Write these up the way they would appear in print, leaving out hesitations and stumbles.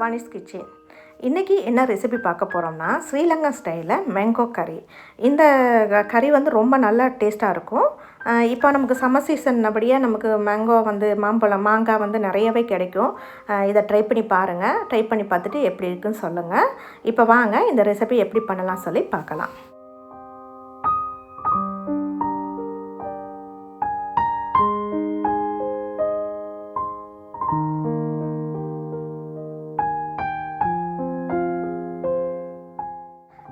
பவானிஸ் kitchen. இன்றைக்கி என்ன recipe பார்க்க போகிறோம்னா ஸ்ரீலங்கன் ஸ்டைலில் மேங்கோ கறி. இந்த கறி வந்து ரொம்ப நல்லா டேஸ்ட்டாக இருக்கும். இப்போ நமக்கு சம்மர் சீசன்னபடியாக நமக்கு மேங்கோ வந்து மாங்காய் வந்து நிறையவே கிடைக்கும். இதை ட்ரை பண்ணி பாருங்கள். ட்ரை பண்ணி பார்த்துட்டு எப்படி இருக்குன்னு சொல்லுங்கள். இப்போ வாங்க இந்த ரெசிபி எப்படி பண்ணலாம் சொல்லி பார்க்கலாம்.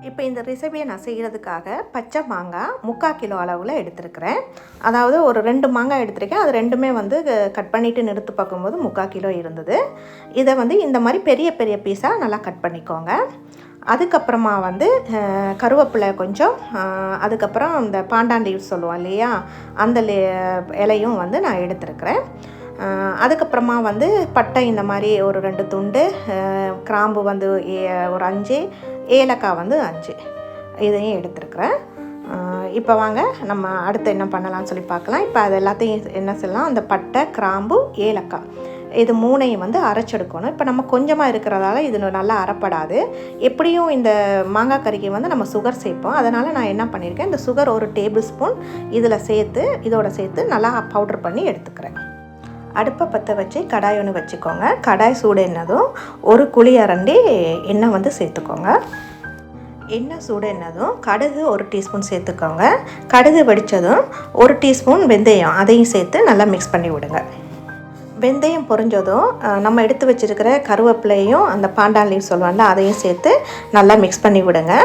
இப்போ இந்த ரெசிபியை நான் செய்கிறதுக்காக பச்சை மாங்காய் 3/4 கிலோ அளவில் எடுத்துருக்கிறேன். அதாவது ஒரு 2 மாங்காய் எடுத்துருக்கேன். அது ரெண்டுமே வந்து கட் பண்ணிவிட்டு நிறுத்து பார்க்கும்போது 3/4 கிலோ இருந்தது. இதை வந்து இந்த மாதிரி பெரிய பெரிய பீஸாக நல்லா கட் பண்ணிக்கோங்க. அதுக்கப்புறமா வந்து கருவேப்பிலை கொஞ்சம், அதுக்கப்புறம் இந்த பாண்டான் லீவ்ஸ் சொல்லுவோம் இல்லையா, அந்த இலையும் வந்து நான் எடுத்துருக்கிறேன். அதுக்கப்புறமா வந்து பட்டை இந்த மாதிரி ஒரு 2 துண்டு, கிராம்பு வந்து ஒரு 5, ஏலக்காய் வந்து 5, இதையும் எடுத்துருக்குறேன். இப்போ வாங்க நம்ம அடுத்து என்ன பண்ணலாம்னு சொல்லி பார்க்கலாம். இப்போ அது எல்லாத்தையும் என்ன செய்யலாம், அந்த பட்டை, கிராம்பு, ஏலக்காய் இது 3ஐயும் வந்து அரைச்செடுக்கணும். இப்போ நம்ம கொஞ்சமாக இருக்கிறதால இது நல்லா அரைப்படாது. எப்படியும் இந்த மாங்காய் கறிக்கு வந்து நம்ம சுகர் சேர்ப்போம். அதனால் நான் என்ன பண்ணியிருக்கேன், இந்த சுகர் ஒரு டேபிள் ஸ்பூன் இதில் சேர்த்து இதோட சேர்த்து நல்லா பவுட்ரு பண்ணி எடுத்துக்கிறேன். அடுப்பை பற்ற வச்சு கடாய் ஒன்று வச்சுக்கோங்க. கடாய் சூடு என்னதும் ஒரு குழி அரண்டி எண்ணெய் வந்து சேர்த்துக்கோங்க. எண்ணெய் சூடு என்னதும் கடுகு 1 டீஸ்பூன் சேர்த்துக்கோங்க. கடுகு வெடித்ததும் 1 டீஸ்பூன் வெந்தயம் அதையும் சேர்த்து நல்லா மிக்ஸ் பண்ணி விடுங்க. வெந்தயம் பொரிஞ்சதும் நம்ம எடுத்து வச்சுருக்கிற கருவேப்பிலையும் அந்த பாண்டான் லீவ் சொல்லுவாங்க அதையும் சேர்த்து நல்லா மிக்ஸ் பண்ணி விடுங்க.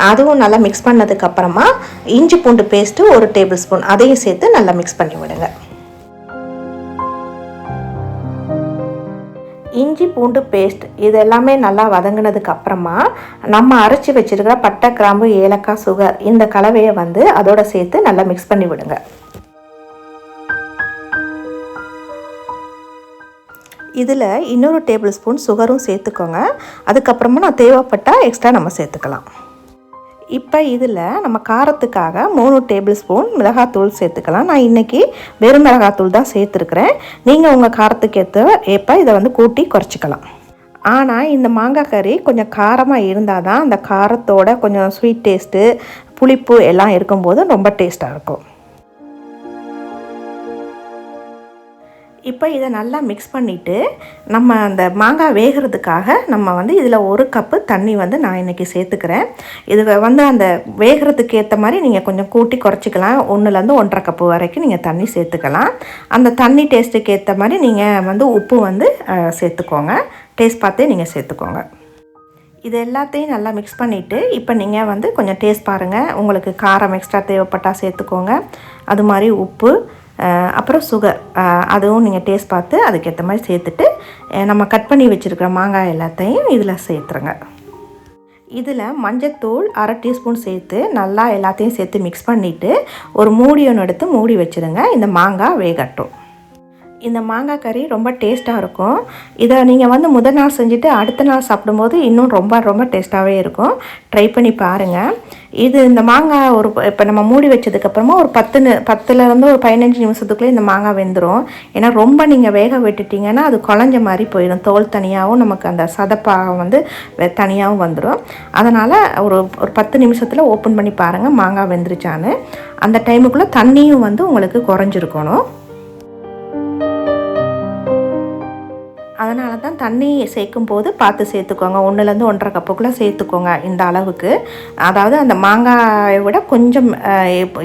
அதுவும் நல்லா மிக்ஸ் பண்ணதுக்கப்புறமா இஞ்சி பூண்டு பேஸ்ட்டு 1 டேபிள் ஸ்பூன் அதையும் சேர்த்து நல்லா மிக்ஸ் பண்ணி விடுங்க. இஞ்சி பூண்டு பேஸ்ட் இது எல்லாமே நல்லா வதங்கினதுக்கு அப்புறமா நம்ம அரைச்சி வச்சுருக்கிற பட்டை, கிராம்பு, ஏலக்காய், சுகர் இந்த கலவையை வந்து அதோட சேர்த்து நல்லா மிக்ஸ் பண்ணி விடுங்க. இதில் இன்னொரு டேபிள் ஸ்பூன் சுகரும் சேர்த்துக்கோங்க. அதுக்கப்புறமா நான் தேவைப்பட்டால் எக்ஸ்ட்ரா நம்ம சேர்த்துக்கலாம். இப்போ இதில் நம்ம காரத்துக்காக 3 டேபிள் ஸ்பூன் மிளகாத்தூள் சேர்த்துக்கலாம். நான் இன்றைக்கி வெறும் மிளகாத்தூள் தான் சேர்த்துருக்குறேன். நீங்கள் உங்கள் காரத்துக்கு ஏற்ப இதை வந்து கூட்டி குறைச்சிக்கலாம். ஆனால் இந்த மாங்காய் கறி கொஞ்சம் காரமாக இருந்தால் தான் அந்த காரத்தோட கொஞ்சம் ஸ்வீட் டேஸ்ட்டு, புளிப்பு எல்லாம் இருக்கும்போது ரொம்ப டேஸ்ட்டாக இருக்கும். இப்போ இதை நல்லா மிக்ஸ் பண்ணிவிட்டு நம்ம அந்த மாங்காய் வேகிறதுக்காக நம்ம வந்து இதில் 1 கப்பு தண்ணி வந்து நான் இன்றைக்கி சேர்த்துக்கிறேன். இது வந்து அந்த வேகிறதுக்கு ஏற்ற மாதிரி நீங்கள் கொஞ்சம் கூட்டி குறைச்சிக்கலாம். 1லேருந்து 1.5 கப்பு வரைக்கும் நீங்கள் தண்ணி சேர்த்துக்கலாம். அந்த தண்ணி டேஸ்ட்டுக்கு ஏற்ற மாதிரி நீங்கள் வந்து உப்பு வந்து சேர்த்துக்கோங்க. டேஸ்ட் பார்த்தே நீங்கள் சேர்த்துக்கோங்க. இது எல்லாத்தையும் நல்லா மிக்ஸ் பண்ணிவிட்டு இப்போ நீங்கள் வந்து கொஞ்சம் டேஸ்ட் பாருங்கள். உங்களுக்கு காரம் எக்ஸ்ட்ரா தேவைப்பட்டால் சேர்த்துக்கோங்க. அது மாதிரி உப்பு, அப்புறம் சுகர் அதுவும் நீங்கள் டேஸ்ட் பார்த்து அதுக்கேற்ற மாதிரி சேர்த்துட்டு நம்ம கட் பண்ணி வச்சுருக்கிற மாங்காய் எல்லாத்தையும் இதில் சேர்த்துருங்க. இதில் மஞ்சத்தூள் 1/2 டீஸ்பூன் சேர்த்து நல்லா எல்லாத்தையும் சேர்த்து மிக்ஸ் பண்ணிவிட்டு ஒரு மூடி ஒன்று எடுத்து மூடி வச்சுருங்க. இந்த மாங்காய் வேகட்டும். இந்த மாங்காய் கறி ரொம்ப டேஸ்ட்டாக இருக்கும். இதை நீங்கள் வந்து முதல் நாள் செஞ்சுட்டு அடுத்த நாள் சாப்பிடும்போது இன்னும் ரொம்ப ரொம்ப டேஸ்ட்டாகவே இருக்கும். ட்ரை பண்ணி பாருங்கள். இது இந்த மாங்காய் இப்போ நம்ம மூடி வச்சதுக்கப்புறமா ஒரு 10லேருந்து ஒரு 15 நிமிஷத்துக்குள்ளே இந்த மாங்காய் வெந்துடும். ஏன்னா ரொம்ப நீங்கள் வேக விட்டுட்டிங்கன்னா அது குழஞ்ச மாதிரி போயிடும். தோல் தனியாகவும் நமக்கு அந்த சதப்பாக வந்து தனியாகவும் வந்துடும். அதனால் ஒரு 10 நிமிஷத்தில் ஓப்பன் பண்ணி பாருங்கள் மாங்காய் வெந்துருச்சான்னு. அந்த டைமுக்குள்ளே தண்ணியும் வந்து உங்களுக்கு குறைஞ்சிருக்கணும். அதனால தான் தண்ணி சேர்க்கும் போது பார்த்து சேர்த்துக்கோங்க. 1லேருந்து 1.5 கப்புக்குள்ளே சேர்த்துக்கோங்க இந்த அளவுக்கு. அதாவது அந்த மாங்காயை விட கொஞ்சம்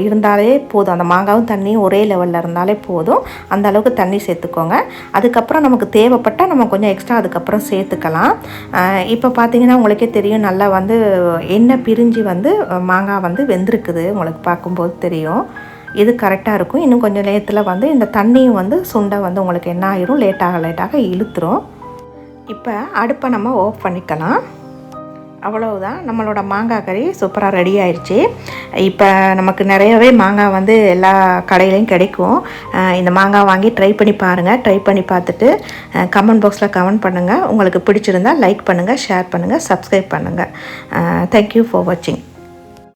இருந்தாலே போதும். அந்த மாங்காவும் தண்ணியும் ஒரே லெவலில் இருந்தாலே போதும். அந்த அளவுக்கு தண்ணி சேர்த்துக்கோங்க. அதுக்கப்புறம் நமக்கு தேவைப்பட்டால் நம்ம கொஞ்சம் எக்ஸ்ட்ரா அதுக்கப்புறம் சேர்த்துக்கலாம். இப்போ பார்த்தீங்கன்னா உங்களுக்கே தெரியும், நல்லா வந்து எண்ணெய் பிரிஞ்சு வந்து மாங்காய் வந்து வெந்திருக்குது. உங்களுக்கு பார்க்கும்போது தெரியும். இது கரெக்டாக இருக்கும். இன்னும் கொஞ்சம் நேரத்தில் வந்து இந்த தண்ணியும் வந்து சுண்டை வந்து உங்களுக்கு என்ன ஆயிரும், லேட்டாக இழுத்துரும். இப்போ அடுப்பை நம்ம ஆஃப் பண்ணிக்கலாம். அவ்வளவுதான், நம்மளோட மாங்காய் கறி சூப்பராக ரெடி ஆயிடுச்சு. இப்போ நமக்கு நிறையவே மாங்காய் வந்து எல்லா கடையிலையும் கிடைக்கும். இந்த மாங்காய் வாங்கி ட்ரை பண்ணி பாருங்கள். ட்ரை பண்ணி பார்த்துட்டு கமெண்ட் பாக்ஸில் கமெண்ட் பண்ணுங்கள். உங்களுக்கு பிடிச்சிருந்தால் லைக் பண்ணுங்கள், ஷேர் பண்ணுங்கள், சப்ஸ்கிரைப் பண்ணுங்கள். தேங்க்யூ ஃபார் வாட்சிங்.